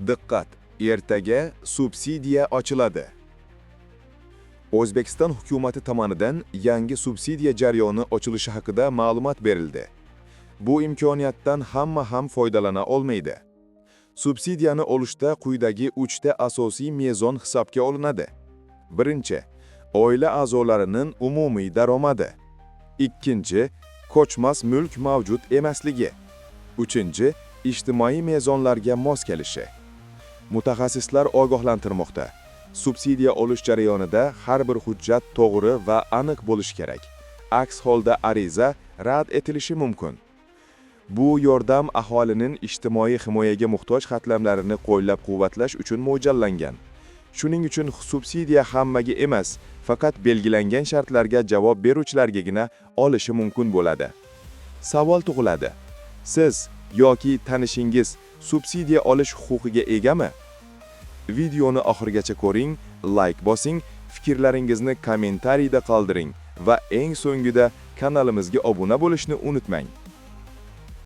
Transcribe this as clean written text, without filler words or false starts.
Diqqat! Ertaga subsidiya ochiladi. O'zbekiston hukumatı tomonidan yangi subsidiya jarayoni ochilishi haqida ma'lumot berildi. Bu imkoniyatdan hamma ham foydalana olmaydi. Subsidiyani olishda quyidagi 3 ta asosiy mezon hisobga olinadi. Birinchi, oila a'zolarining umumiy daromadi. Ikkinchi, ko'chmas mulk mavjud emasligi. Uchinchi, ijtimoiy mezonlarga mos kelishi. Mutaxassislar ogohlantirmoqda. Subsidiya olish jarayonida har bir hujjat to'g'ri va aniq bo'lishi kerak. Aks holda ariza rad etilishi mumkin. Bu yordam aholining ijtimoiy himoyaga muhtoj qatlamlarini qo'llab-quvvatlash uchun mo'ljallangan. Shuning uchun subsidiya hammaga emas, faqat belgilangan shartlarga javob beruvchilargagina olishi mumkin bo'ladi. Savol tug'iladi. Siz yoki tanishingiz subsidiya olish huquqiga egami? Videoni oxirigacha ko'ring, like bosing, fikrlaringizni kommentariyda qoldiring va eng so'ngida kanalimizga obuna bo'lishni unutmang.